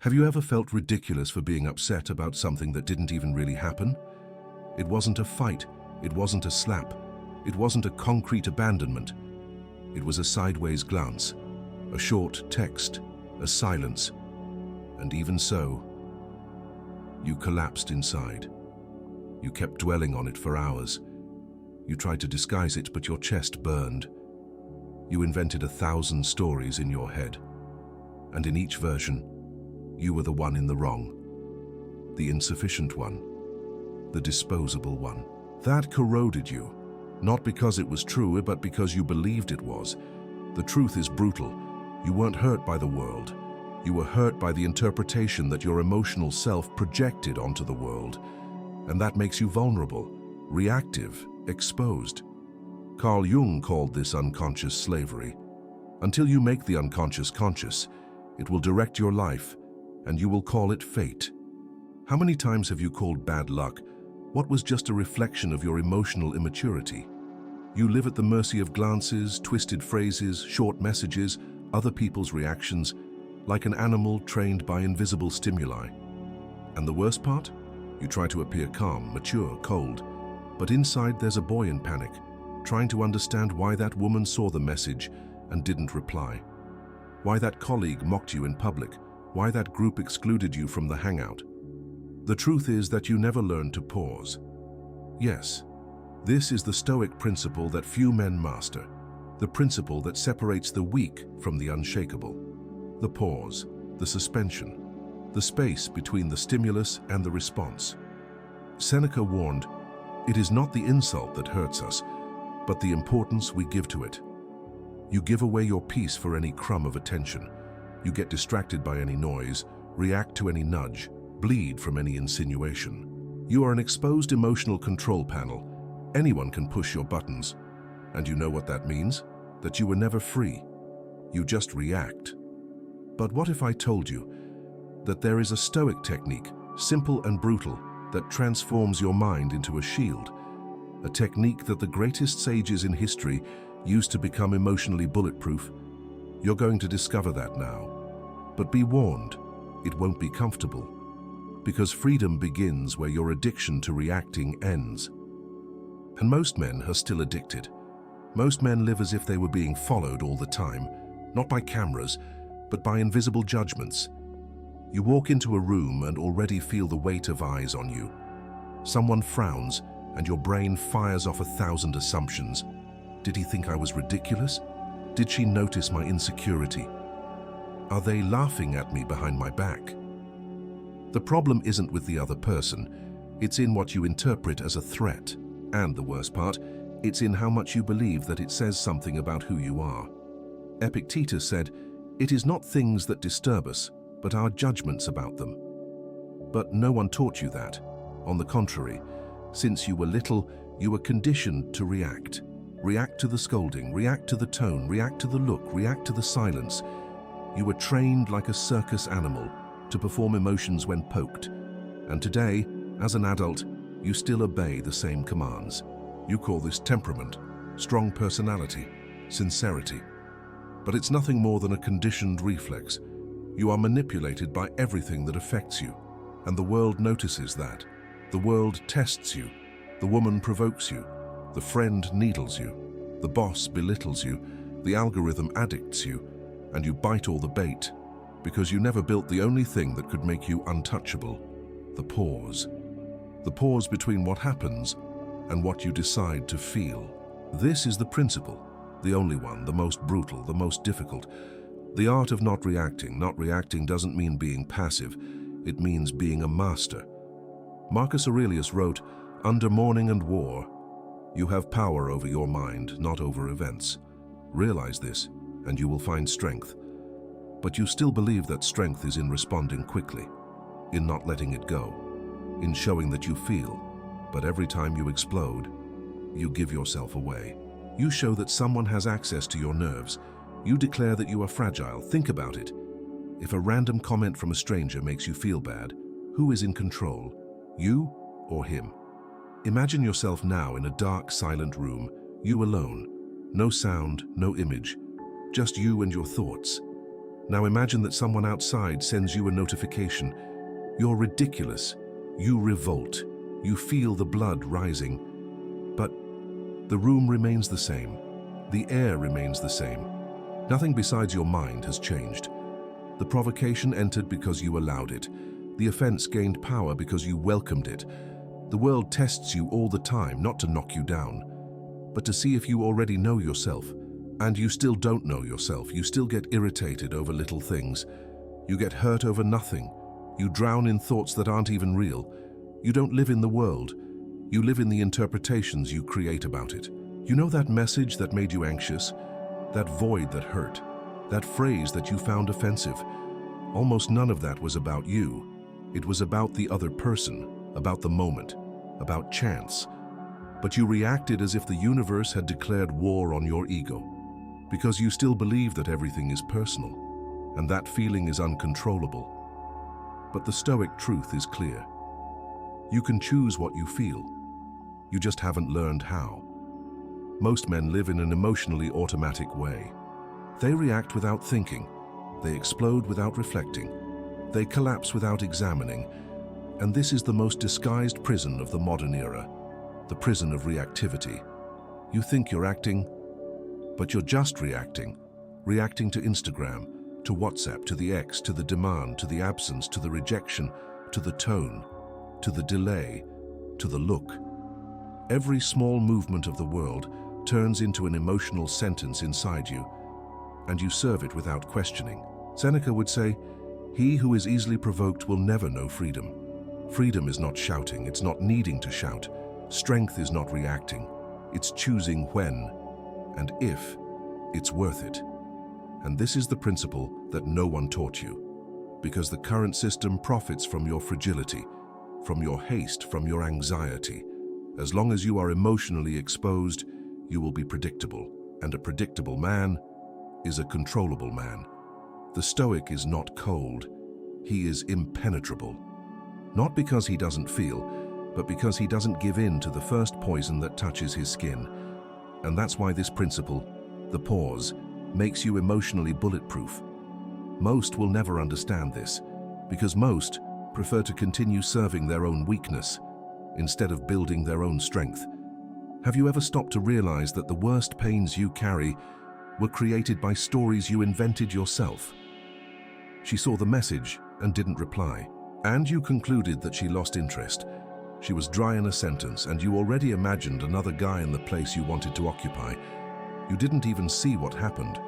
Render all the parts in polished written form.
Have you ever felt ridiculous for being upset about something that didn't even really happen? It wasn't a fight, it wasn't a slap, it wasn't a concrete abandonment. It was a sideways glance, a short text, a silence, and even so, you collapsed inside. You kept dwelling on it for hours. You tried to disguise it, but your chest burned. You invented 1,000 stories in your head, and in each version, you were the one in the wrong, the insufficient one, the disposable one. That corroded you, not because it was true, but because you believed it was. The truth is brutal. You weren't hurt by the world. You were hurt by the interpretation that your emotional self projected onto the world, and that makes you vulnerable, reactive, exposed. Carl Jung called this unconscious slavery. Until you make the unconscious conscious, it will direct your life, and you will call it fate. How many times have you called bad luck what was just a reflection of your emotional immaturity? You live at the mercy of glances, twisted phrases, short messages, other people's reactions, like an animal trained by invisible stimuli. And the worst part? You try to appear calm, mature, cold, but inside there's a boy in panic, trying to understand why that woman saw the message and didn't reply, why that colleague mocked you in public, why that group excluded you from the hangout. The truth is that you never learned to pause. Yes, this is the Stoic principle that few men master, the principle that separates the weak from the unshakable. The pause, the suspension, the space between the stimulus and the response. Seneca warned, "It is not the insult that hurts us, but the importance we give to it." You give away your peace for any crumb of attention. You get distracted by any noise, react to any nudge, bleed from any insinuation. You are an exposed emotional control panel. Anyone can push your buttons. And you know what that means? That you were never free. You just react. But what if I told you that there is a Stoic technique, simple and brutal, that transforms your mind into a shield? A technique that the greatest sages in history used to become emotionally bulletproof. You're going to discover that now. But be warned, it won't be comfortable. Because freedom begins where your addiction to reacting ends. And most men are still addicted. Most men live as if they were being followed all the time, not by cameras, but by invisible judgments. You walk into a room and already feel the weight of eyes on you. Someone frowns, and your brain fires off 1,000 assumptions. Did he think I was ridiculous? Did she notice my insecurity? Are they laughing at me behind my back? The problem isn't with the other person. It's in what you interpret as a threat. And the worst part, it's in how much you believe that it says something about who you are. Epictetus said, "It is not things that disturb us, but our judgments about them." But no one taught you that. On the contrary, since you were little, you were conditioned to react. React to the scolding, react to the tone, react to the look, react to the silence. You were trained like a circus animal to perform emotions when poked. And today, as an adult, you still obey the same commands. You call this temperament, strong personality, sincerity. But it's nothing more than a conditioned reflex. You are manipulated by everything that affects you, and the world notices that. The world tests you. The woman provokes you. The friend needles you. The boss belittles you. The algorithm addicts you, and you bite all the bait, because you never built the only thing that could make you untouchable, the pause. The pause between what happens and what you decide to feel. This is the principle, the only one, the most brutal, the most difficult. The art of not reacting. Not reacting doesn't mean being passive. It means being a master. Marcus Aurelius wrote, "Under mourning and war, you have power over your mind, not over events. Realize this, and you will find strength. But you still believe that strength is in responding quickly, in not letting it go, in showing that you feel. But every time you explode, you give yourself away. You show that someone has access to your nerves. You declare that you are fragile. Think about it. If a random comment from a stranger makes you feel bad, who is in control? You or him? Imagine yourself now in a dark, silent room, you alone. No sound, no image, just you and your thoughts. Now imagine that someone outside sends you a notification. You're ridiculous. You revolt. You feel the blood rising. But the room remains the same. The air remains the same. Nothing besides your mind has changed. The provocation entered because you allowed it. The offense gained power because you welcomed it. The world tests you all the time, not to knock you down, but to see if you already know yourself. And you still don't know yourself. You still get irritated over little things. You get hurt over nothing. You drown in thoughts that aren't even real. You don't live in the world. You live in the interpretations you create about it. You know that message that made you anxious? That void that hurt? That phrase that you found offensive? Almost none of that was about you. It was about the other person, about the moment, about chance. But you reacted as if the universe had declared war on your ego, because you still believe that everything is personal, and that feeling is uncontrollable. But the Stoic truth is clear. You can choose what you feel. You just haven't learned how. Most men live in an emotionally automatic way. They react without thinking. They explode without reflecting. They collapse without examining. And this is the most disguised prison of the modern era, the prison of reactivity. You think you're acting, but you're just reacting. Reacting to Instagram, to WhatsApp, to the X, to the demand, to the absence, to the rejection, to the tone, to the delay, to the look. Every small movement of the world turns into an emotional sentence inside you, and you serve it without questioning. Seneca would say, "He who is easily provoked will never know freedom." Freedom is not shouting, it's not needing to shout. Strength is not reacting, it's choosing when and if it's worth it. And this is the principle that no one taught you, because the current system profits from your fragility, from your haste, from your anxiety. As long as you are emotionally exposed, you will be predictable, and a predictable man is a controllable man. The Stoic is not cold, he is impenetrable. Not because he doesn't feel, but because he doesn't give in to the first poison that touches his skin. And that's why this principle, the pause, makes you emotionally bulletproof. Most will never understand this, because most prefer to continue serving their own weakness instead of building their own strength. Have you ever stopped to realize that the worst pains you carry were created by stories you invented yourself? She saw the message and didn't reply, and you concluded that she lost interest. She was dry in a sentence, and you already imagined another guy in the place you wanted to occupy. You didn't even see what happened,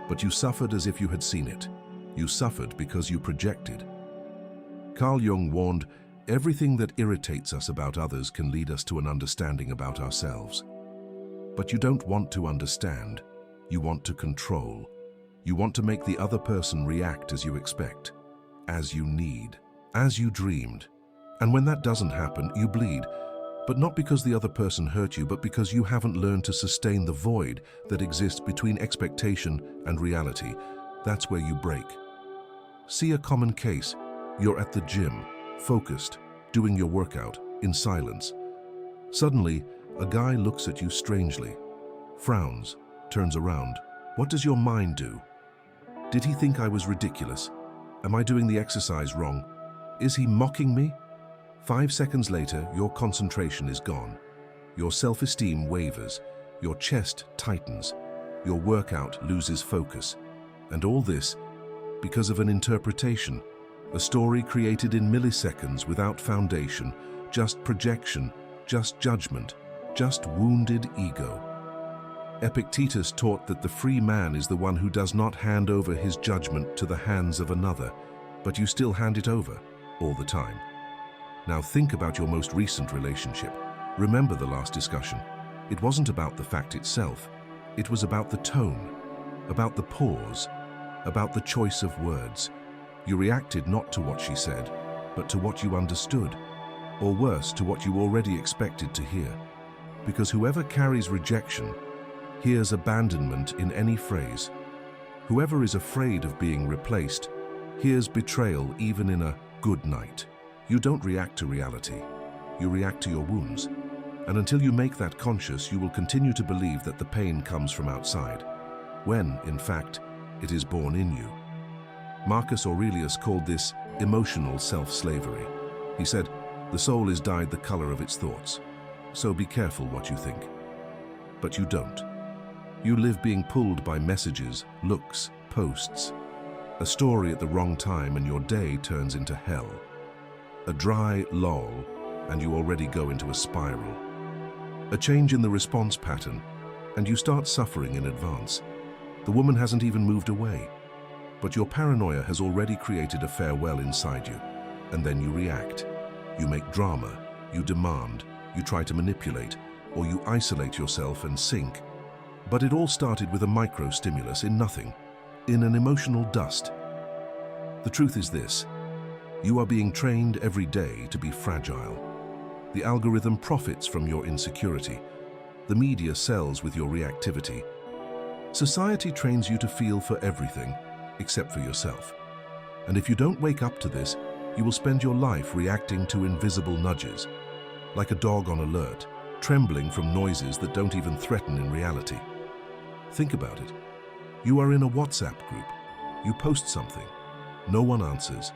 but you suffered as if you had seen it. You suffered because you projected. Carl Jung warned, everything that irritates us about others can lead us to an understanding about ourselves. But you don't want to understand, you want to control. You want to make the other person react as you expect, as you need, as you dreamed. And when that doesn't happen, you bleed. But not because the other person hurt you, but because you haven't learned to sustain the void that exists between expectation and reality. That's where you break. See a common case. You're at the gym, focused, doing your workout, in silence. Suddenly, a guy looks at you strangely, frowns, turns around. What does your mind do? Did he think I was ridiculous? Am I doing the exercise wrong? Is he mocking me? 5 seconds later, your concentration is gone. Your self-esteem wavers. Your chest tightens. Your workout loses focus. And all this because of an interpretation, a story created in milliseconds without foundation, just projection, just judgment, just wounded ego. Epictetus taught that the free man is the one who does not hand over his judgment to the hands of another, but you still hand it over all the time. Now think about your most recent relationship. Remember the last discussion. It wasn't about the fact itself. It was about the tone, about the pause, about the choice of words. You reacted not to what she said, but to what you understood, or worse, to what you already expected to hear. Because whoever carries rejection hears abandonment in any phrase. Whoever is afraid of being replaced hears betrayal even in a good night. You don't react to reality, you react to your wounds. And until you make that conscious, you will continue to believe that the pain comes from outside, when, in fact, it is born in you. Marcus Aurelius called this emotional self-slavery. He said, "The soul is dyed the color of its thoughts, so be careful what you think." But you don't. You live being pulled by messages, looks, posts. A story at the wrong time and your day turns into hell. A dry lull and you already go into a spiral. A change in the response pattern and you start suffering in advance. The woman hasn't even moved away, but your paranoia has already created a farewell inside you. And then you react. You make drama, you demand, you try to manipulate, or you isolate yourself and sink. But it all started with a micro-stimulus in nothing, in an emotional dust. The truth is this: you are being trained every day to be fragile. The algorithm profits from your insecurity. The media sells with your reactivity. Society trains you to feel for everything, except for yourself. And if you don't wake up to this, you will spend your life reacting to invisible nudges, like a dog on alert, trembling from noises that don't even threaten in reality. Think about it. You are in a WhatsApp group. You post something. No one answers.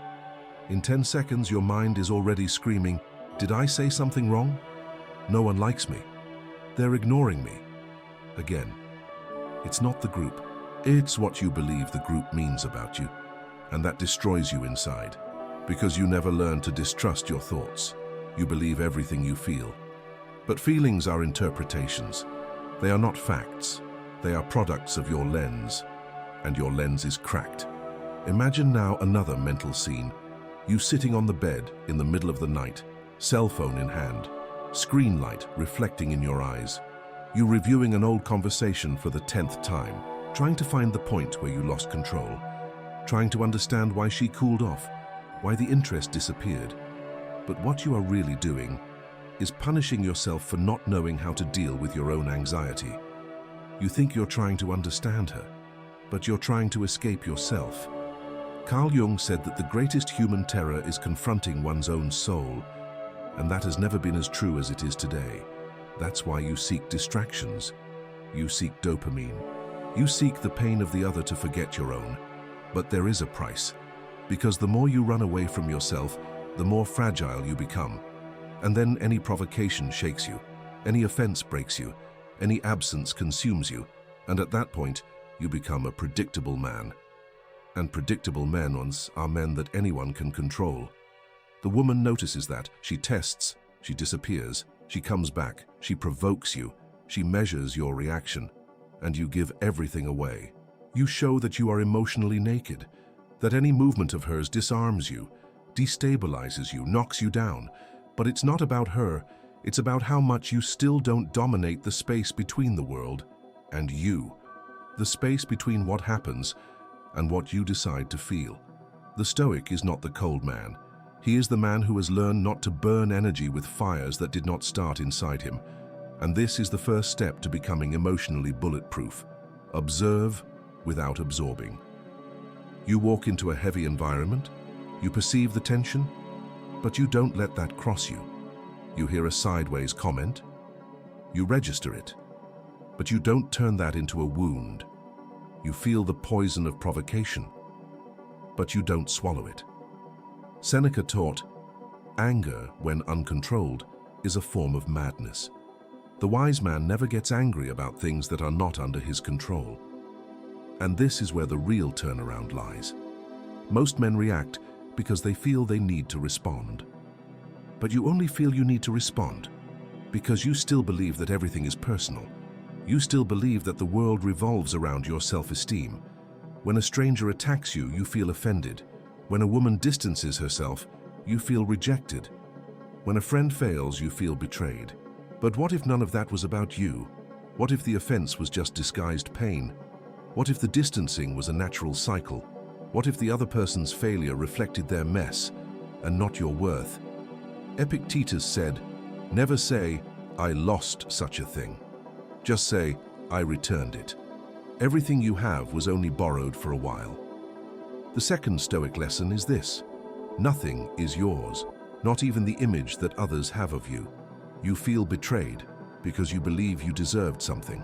In 10 seconds, your mind is already screaming, "Did I say something wrong? No one likes me. They're ignoring me." Again, it's not the group. It's what you believe the group means about you, and that destroys you inside. Because you never learn to distrust your thoughts. You believe everything you feel. But feelings are interpretations. They are not facts. They are products of your lens, and your lens is cracked. Imagine now another mental scene. You sitting on the bed in the middle of the night, cell phone in hand, screen light reflecting in your eyes. You reviewing an old conversation for the 10th time, trying to find the point where you lost control, trying to understand why she cooled off, why the interest disappeared. But what you are really doing is punishing yourself for not knowing how to deal with your own anxiety. You think you're trying to understand her, but you're trying to escape yourself. Carl Jung said that the greatest human terror is confronting one's own soul, and that has never been as true as it is today. That's why you seek distractions. You seek dopamine. You seek the pain of the other to forget your own. But there is a price, because the more you run away from yourself, the more fragile you become. And then any provocation shakes you, any offense breaks you, any absence consumes you, and at that point, you become a predictable man. And predictable men are men that anyone can control. The woman notices that. She tests, she disappears, she comes back, she provokes you, she measures your reaction, and you give everything away. You show that you are emotionally naked, that any movement of hers disarms you, destabilizes you, knocks you down. But it's not about her, it's about how much you still don't dominate the space between the world and you. The space between what happens and what you decide to feel. The Stoic is not the cold man. He is the man who has learned not to burn energy with fires that did not start inside him. And this is the first step to becoming emotionally bulletproof. Observe without absorbing. You walk into a heavy environment, you perceive the tension, but you don't let that cross you. You hear a sideways comment, you register it, but you don't turn that into a wound. You feel the poison of provocation, but you don't swallow it. Seneca taught, anger, when uncontrolled, is a form of madness. The wise man never gets angry about things that are not under his control. And this is where the real turnaround lies. Most men react because they feel they need to respond. But you only feel you need to respond because you still believe that everything is personal. You still believe that the world revolves around your self-esteem. When a stranger attacks you, you feel offended. When a woman distances herself, you feel rejected. When a friend fails, you feel betrayed. But what if none of that was about you? What if the offense was just disguised pain? What if the distancing was a natural cycle? What if the other person's failure reflected their mess and not your worth? Epictetus said, never say, I lost such a thing. Just say, I returned it. Everything you have was only borrowed for a while. The second Stoic lesson is this: nothing is yours, not even the image that others have of you. You feel betrayed because you believe you deserved something.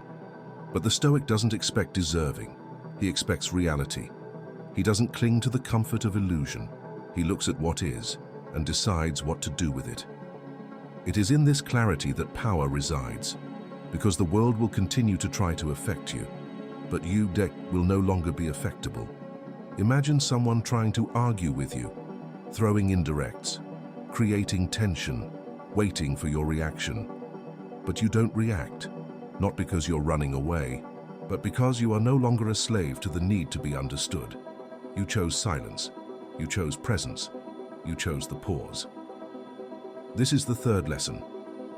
But the Stoic doesn't expect deserving. He expects reality. He doesn't cling to the comfort of illusion. He looks at what is and decides what to do with it. It is in this clarity that power resides, because the world will continue to try to affect you, but you will no longer be affectable. Imagine someone trying to argue with you, throwing indirects, creating tension, waiting for your reaction. But you don't react, not because you're running away, but because you are no longer a slave to the need to be understood. You chose silence, you chose presence, you chose the pause. This is the third lesson,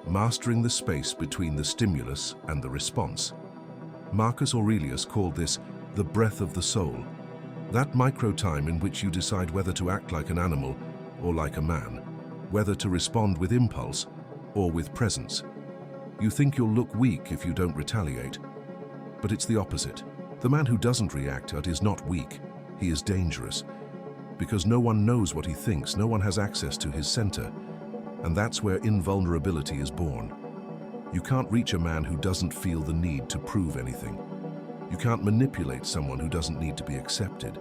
mastering the space between the stimulus and the response. Marcus Aurelius called this the breath of the soul, that micro-time in which you decide whether to act like an animal or like a man, whether to respond with impulse or with presence. You think you'll look weak if you don't retaliate, but it's the opposite. The man who doesn't react is not weak, he is dangerous, because no one knows what he thinks, no one has access to his center, and that's where invulnerability is born. You can't reach a man who doesn't feel the need to prove anything. You can't manipulate someone who doesn't need to be accepted.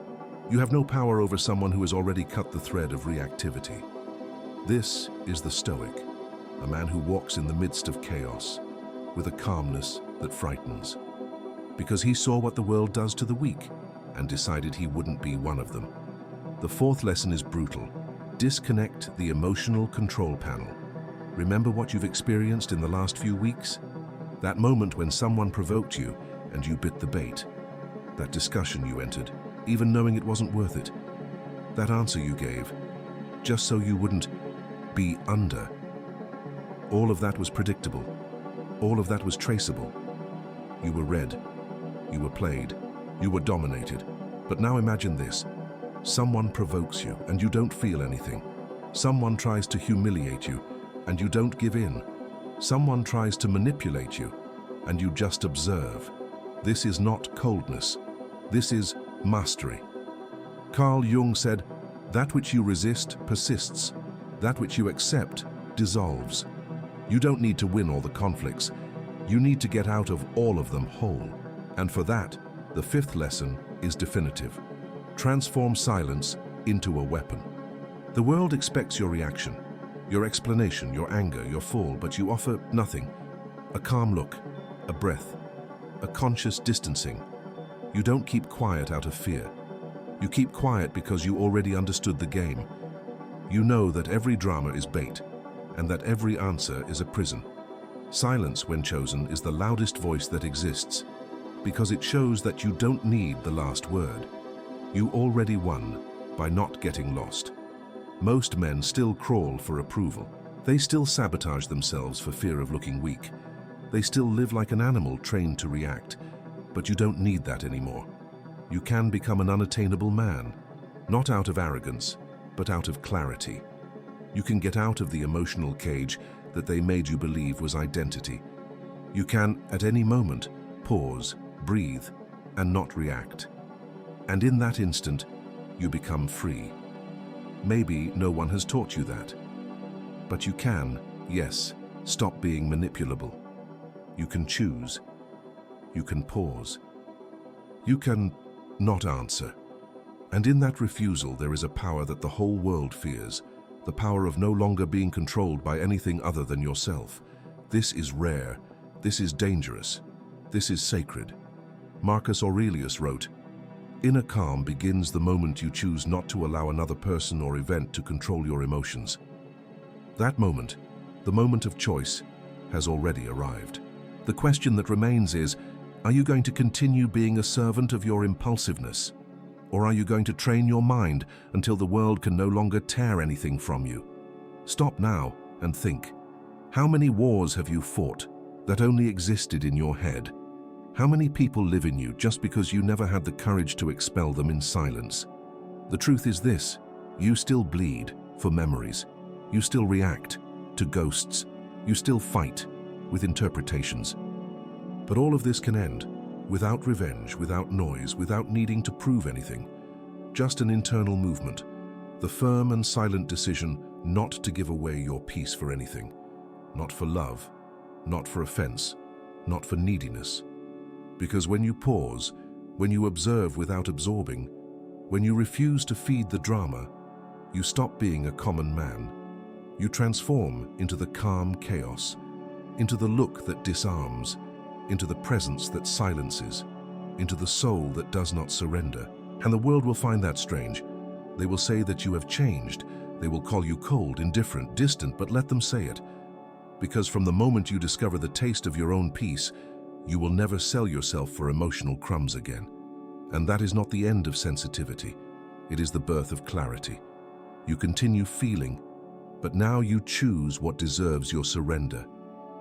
You have no power over someone who has already cut the thread of reactivity. This is the Stoic, a man who walks in the midst of chaos with a calmness that frightens, because he saw what the world does to the weak and decided he wouldn't be one of them. The fourth lesson is brutal. Disconnect the emotional control panel. Remember what you've experienced in the last few weeks? That moment when someone provoked you and you bit the bait. That discussion you entered, even knowing it wasn't worth it. That answer you gave, just so you wouldn't be under. All of that was predictable. All of that was traceable. You were read. You were played. You were dominated. But now imagine this. Someone provokes you and you don't feel anything. Someone tries to humiliate you and you don't give in. Someone tries to manipulate you and you just observe. This is not coldness. This is mastery. Carl Jung said, "That which you resist persists. That which you accept dissolves." You don't need to win all the conflicts. You need to get out of all of them whole. And for that, the fifth lesson is definitive. Transform silence into a weapon. The world expects your reaction, your explanation, your anger, your fall, but you offer nothing. A calm look, a breath, a conscious distancing. You don't keep quiet out of fear. You keep quiet because you already understood the game. You know that every drama is bait, and that every answer is a prison. Silence, when chosen, is the loudest voice that exists, because it shows that you don't need the last word. You already won by not getting lost. Most men still crawl for approval. They still sabotage themselves for fear of looking weak. They still live like an animal trained to react. But you don't need that anymore. You can become an unattainable man, not out of arrogance, but out of clarity. You can get out of the emotional cage that they made you believe was identity. You can, at any moment, pause, breathe, and not react. And in that instant, you become free. Maybe no one has taught you that. But you can, yes, stop being manipulable. You can choose. You can pause. You can not answer. And in that refusal, there is a power that the whole world fears, the power of no longer being controlled by anything other than yourself. This is rare. This is dangerous. This is sacred. Marcus Aurelius wrote, "Inner calm begins the moment you choose not to allow another person or event to control your emotions." That moment, the moment of choice, has already arrived. The question that remains is, are you going to continue being a servant of your impulsiveness? Or are you going to train your mind until the world can no longer tear anything from you? Stop now and think. How many wars have you fought that only existed in your head? How many people live in you just because you never had the courage to expel them in silence? The truth is this: you still bleed for memories. You still react to ghosts. You still fight with interpretations. But all of this can end without revenge, without noise, without needing to prove anything. Just an internal movement, the firm and silent decision not to give away your peace for anything. Not for love, not for offense, not for neediness. Because when you pause, when you observe without absorbing, When you refuse to feed the drama, you stop being a common man. You transform into the calm chaos, into the look that disarms, into the presence that silences, into the soul that does not surrender. And the world will find that strange. They will say that you have changed. They will call you cold, indifferent, distant, but let them say it. Because from the moment you discover the taste of your own peace, you will never sell yourself for emotional crumbs again. And that is not the end of sensitivity. It is the birth of clarity. You continue feeling, but now you choose what deserves your surrender.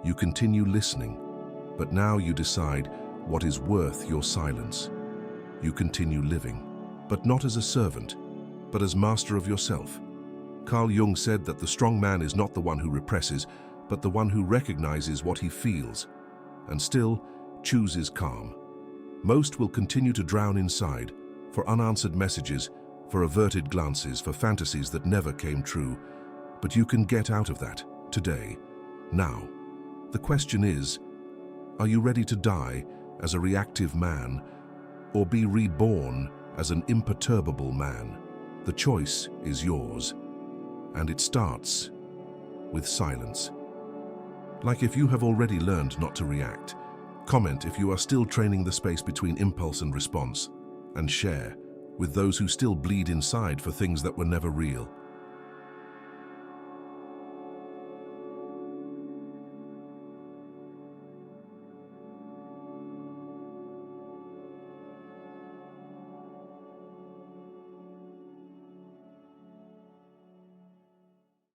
You continue listening, but now you decide what is worth your silence. You continue living, but not as a servant, but as master of yourself. Carl Jung said that the strong man is not the one who represses, but the one who recognizes what he feels, and still chooses calm. Most will continue to drown inside, for unanswered messages, for averted glances, for fantasies that never came true. But you can get out of that, today, now. The question is, are you ready to die as a reactive man, or be reborn as an imperturbable man? The choice is yours, and it starts with silence. Like if you have already learned not to react, comment if you are still training the space between impulse and response, and share with those who still bleed inside for things that were never real.